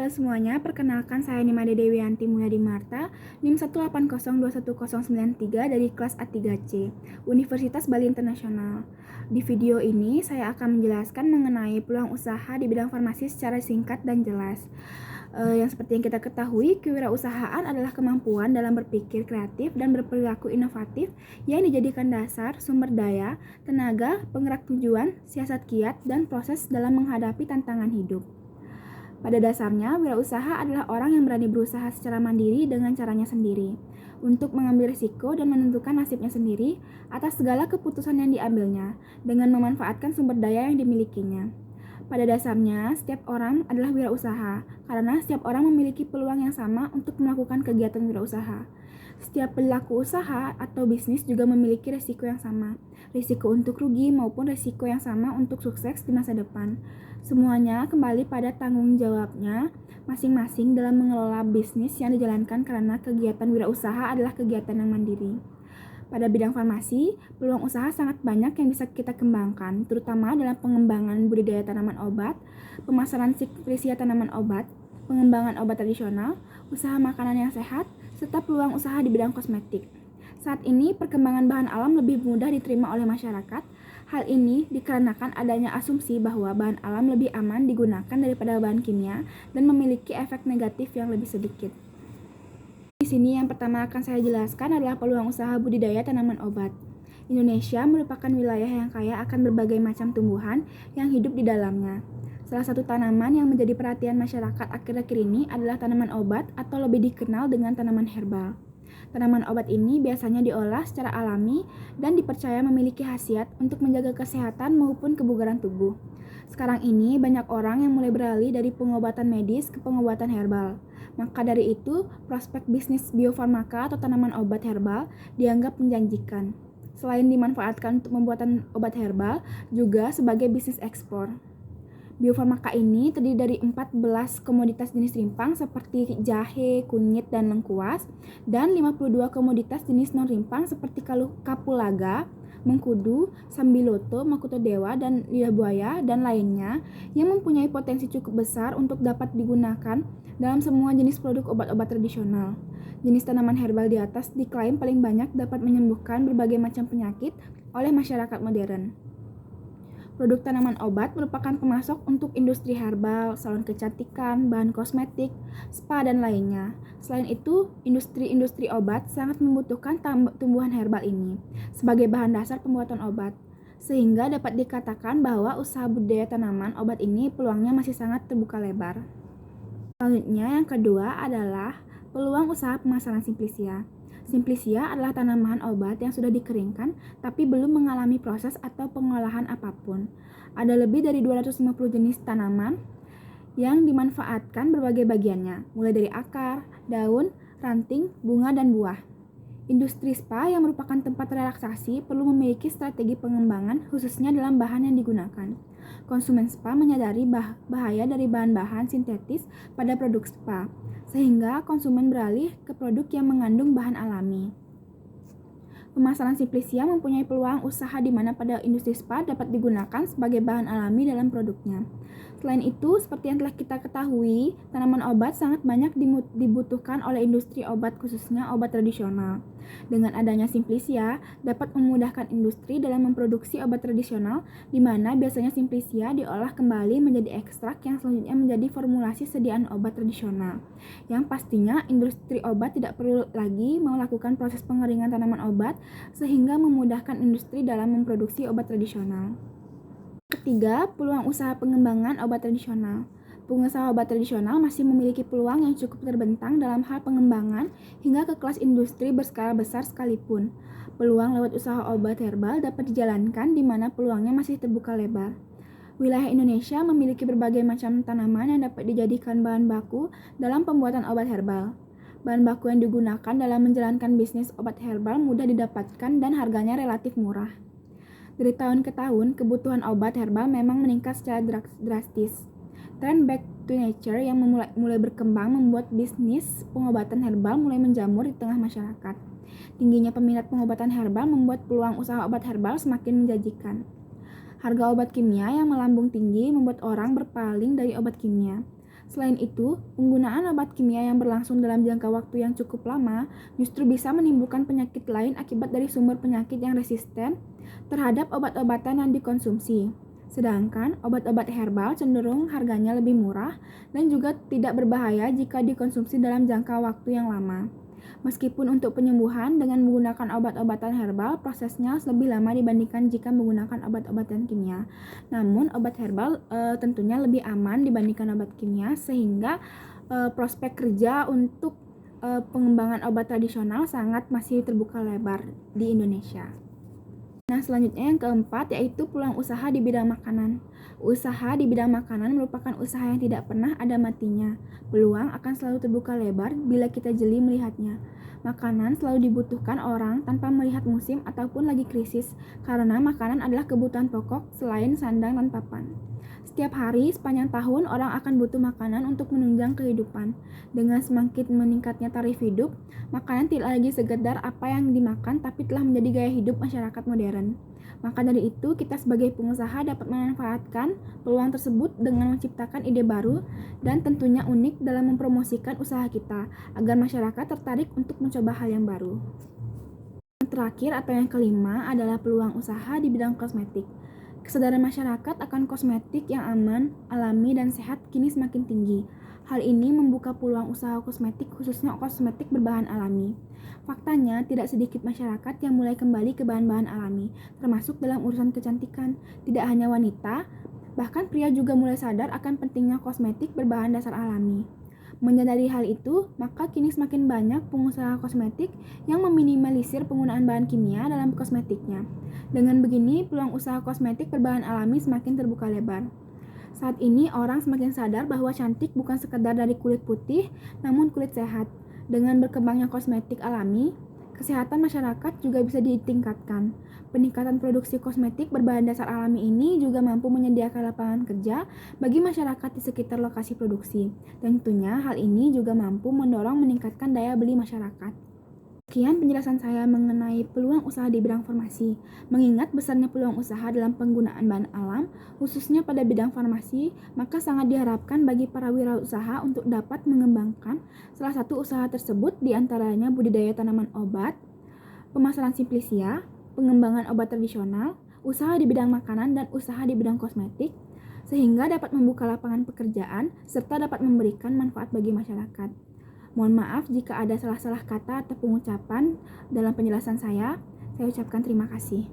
Halo semuanya, perkenalkan saya Nimade Dewianti Mulyadi Marta, NIM 180211093 dari kelas A3C, Universitas Bali Internasional. Di video ini, saya akan menjelaskan mengenai peluang usaha di bidang farmasi secara singkat dan jelas. Yang seperti yang kita ketahui, kewirausahaan adalah kemampuan dalam berpikir kreatif dan berperilaku inovatif yang dijadikan dasar, sumber daya, tenaga, penggerak tujuan, siasat kiat, dan proses dalam menghadapi tantangan hidup. Pada dasarnya, wirausaha adalah orang yang berani berusaha secara mandiri dengan caranya sendiri, untuk mengambil risiko dan menentukan nasibnya sendiri atas segala keputusan yang diambilnya, dengan memanfaatkan sumber daya yang dimilikinya. Pada dasarnya, setiap orang adalah wirausaha, karena setiap orang memiliki peluang yang sama untuk melakukan kegiatan wirausaha. Setiap pelaku usaha atau bisnis juga memiliki risiko yang sama, risiko untuk rugi maupun risiko yang sama untuk sukses di masa depan. Semuanya kembali pada tanggung jawabnya masing-masing dalam mengelola bisnis yang dijalankan karena kegiatan wirausaha adalah kegiatan yang mandiri. Pada bidang farmasi, peluang usaha sangat banyak yang bisa kita kembangkan, terutama dalam pengembangan budidaya tanaman obat, pemasaran siklisia tanaman obat, pengembangan obat tradisional, usaha makanan yang sehat, serta peluang usaha di bidang kosmetik. Saat ini, perkembangan bahan alam lebih mudah diterima oleh masyarakat. Hal ini dikarenakan adanya asumsi bahwa bahan alam lebih aman digunakan daripada bahan kimia dan memiliki efek negatif yang lebih sedikit. Di sini yang pertama akan saya jelaskan adalah peluang usaha budidaya tanaman obat. Indonesia merupakan wilayah yang kaya akan berbagai macam tumbuhan yang hidup di dalamnya. Salah satu tanaman yang menjadi perhatian masyarakat akhir-akhir ini adalah tanaman obat atau lebih dikenal dengan tanaman herbal. Tanaman obat ini biasanya diolah secara alami dan dipercaya memiliki khasiat untuk menjaga kesehatan maupun kebugaran tubuh. Sekarang ini banyak orang yang mulai beralih dari pengobatan medis ke pengobatan herbal. Maka dari itu, prospek bisnis biofarmaka atau tanaman obat herbal dianggap menjanjikan. Selain dimanfaatkan untuk pembuatan obat herbal, juga sebagai bisnis ekspor. Biofarmaka ini terdiri dari 14 komoditas jenis rimpang seperti jahe, kunyit, dan lengkuas, dan 52 komoditas jenis non-rimpang seperti kapulaga, mengkudu, sambiloto, makutodewa, dan lidah buaya, dan lainnya yang mempunyai potensi cukup besar untuk dapat digunakan dalam semua jenis produk obat-obat tradisional. Jenis tanaman herbal di atas diklaim paling banyak dapat menyembuhkan berbagai macam penyakit oleh masyarakat modern. Produk tanaman obat merupakan pemasok untuk industri herbal, salon kecantikan, bahan kosmetik, spa, dan lainnya. Selain itu, industri-industri obat sangat membutuhkan tumbuhan herbal ini sebagai bahan dasar pembuatan obat, sehingga dapat dikatakan bahwa usaha budidaya tanaman obat ini peluangnya masih sangat terbuka lebar. Selanjutnya, yang kedua adalah peluang usaha pemasaran simplisia. Simplisia adalah tanaman obat yang sudah dikeringkan tapi belum mengalami proses atau pengolahan apapun. Ada lebih dari 250 jenis tanaman yang dimanfaatkan berbagai bagiannya, mulai dari akar, daun, ranting, bunga, dan buah. Industri spa yang merupakan tempat relaksasi perlu memiliki strategi pengembangan khususnya dalam bahan yang digunakan. Konsumen spa menyadari bahaya dari bahan-bahan sintetis pada produk spa, sehingga konsumen beralih ke produk yang mengandung bahan alami. Pemasaran simplisia mempunyai peluang usaha di mana pada industri spa dapat digunakan sebagai bahan alami dalam produknya. Selain itu, seperti yang telah kita ketahui, tanaman obat sangat banyak dibutuhkan oleh industri obat khususnya obat tradisional. Dengan adanya simplisia, dapat memudahkan industri dalam memproduksi obat tradisional, di mana biasanya simplisia diolah kembali menjadi ekstrak yang selanjutnya menjadi formulasi sediaan obat tradisional. Yang pastinya, industri obat tidak perlu lagi melakukan proses pengeringan tanaman obat, sehingga memudahkan industri dalam memproduksi obat tradisional. Ketiga, peluang usaha pengembangan obat tradisional. Pengusaha obat tradisional masih memiliki peluang yang cukup terbentang dalam hal pengembangan hingga ke kelas industri berskala besar sekalipun. Peluang lewat usaha obat herbal dapat dijalankan di mana peluangnya masih terbuka lebar. Wilayah Indonesia memiliki berbagai macam tanaman yang dapat dijadikan bahan baku dalam pembuatan obat herbal. Bahan baku yang digunakan dalam menjalankan bisnis obat herbal mudah didapatkan dan harganya relatif murah. Dari tahun ke tahun, kebutuhan obat herbal memang meningkat secara drastis. Tren back to nature yang mulai berkembang membuat bisnis pengobatan herbal mulai menjamur di tengah masyarakat. Tingginya peminat pengobatan herbal membuat peluang usaha obat herbal semakin menjanjikan. Harga obat kimia yang melambung tinggi membuat orang berpaling dari obat kimia. Selain itu, penggunaan obat kimia yang berlangsung dalam jangka waktu yang cukup lama justru bisa menimbulkan penyakit lain akibat dari sumber penyakit yang resisten terhadap obat-obatan yang dikonsumsi. Sedangkan obat-obat herbal cenderung harganya lebih murah dan juga tidak berbahaya jika dikonsumsi dalam jangka waktu yang lama. Meskipun untuk penyembuhan dengan menggunakan obat-obatan herbal, prosesnya lebih lama dibandingkan jika menggunakan obat-obatan kimia. Namun, obat herbal tentunya lebih aman dibandingkan obat kimia, sehingga prospek kerja untuk pengembangan obat tradisional sangat masih terbuka lebar di Indonesia. Nah, selanjutnya yang keempat yaitu peluang usaha di bidang makanan. Usaha di bidang makanan merupakan usaha yang tidak pernah ada matinya. Peluang akan selalu terbuka lebar bila kita jeli melihatnya. Makanan selalu dibutuhkan orang tanpa melihat musim ataupun lagi krisis, karena makanan adalah kebutuhan pokok selain sandang dan papan. Setiap hari sepanjang tahun orang akan butuh makanan untuk menunjang kehidupan. Dengan semakin meningkatnya tarif hidup, makanan tidak lagi sekedar apa yang dimakan tapi telah menjadi gaya hidup masyarakat modern. Maka dari itu, kita sebagai pengusaha dapat memanfaatkan peluang tersebut dengan menciptakan ide baru dan tentunya unik dalam mempromosikan usaha kita agar masyarakat tertarik untuk mencoba hal yang baru. Yang terakhir atau yang kelima adalah peluang usaha di bidang kosmetik. Kesadaran masyarakat akan kosmetik yang aman, alami, dan sehat kini semakin tinggi. Hal ini membuka peluang usaha kosmetik, khususnya kosmetik berbahan alami. Faktanya, tidak sedikit masyarakat yang mulai kembali ke bahan-bahan alami, termasuk dalam urusan kecantikan. Tidak hanya wanita, bahkan pria juga mulai sadar akan pentingnya kosmetik berbahan dasar alami. Menyadari hal itu, maka kini semakin banyak pengusaha kosmetik yang meminimalisir penggunaan bahan kimia dalam kosmetiknya. Dengan begini, peluang usaha kosmetik berbahan alami semakin terbuka lebar. Saat ini, orang semakin sadar bahwa cantik bukan sekedar dari kulit putih, namun kulit sehat. Dengan berkembangnya kosmetik alami, kesehatan masyarakat juga bisa ditingkatkan. Peningkatan produksi kosmetik berbahan dasar alami ini juga mampu menyediakan lapangan kerja bagi masyarakat di sekitar lokasi produksi. Tentunya hal ini juga mampu mendorong meningkatkan daya beli masyarakat. Sekian penjelasan saya mengenai peluang usaha di bidang farmasi. Mengingat besarnya peluang usaha dalam penggunaan bahan alam, khususnya pada bidang farmasi, maka sangat diharapkan bagi para wirausaha untuk dapat mengembangkan salah satu usaha tersebut, diantaranya budidaya tanaman obat, pemasaran simplisia, pengembangan obat tradisional, usaha di bidang makanan, dan usaha di bidang kosmetik, sehingga dapat membuka lapangan pekerjaan serta dapat memberikan manfaat bagi masyarakat. Mohon maaf jika ada salah-salah kata atau pengucapan dalam penjelasan saya ucapkan terima kasih.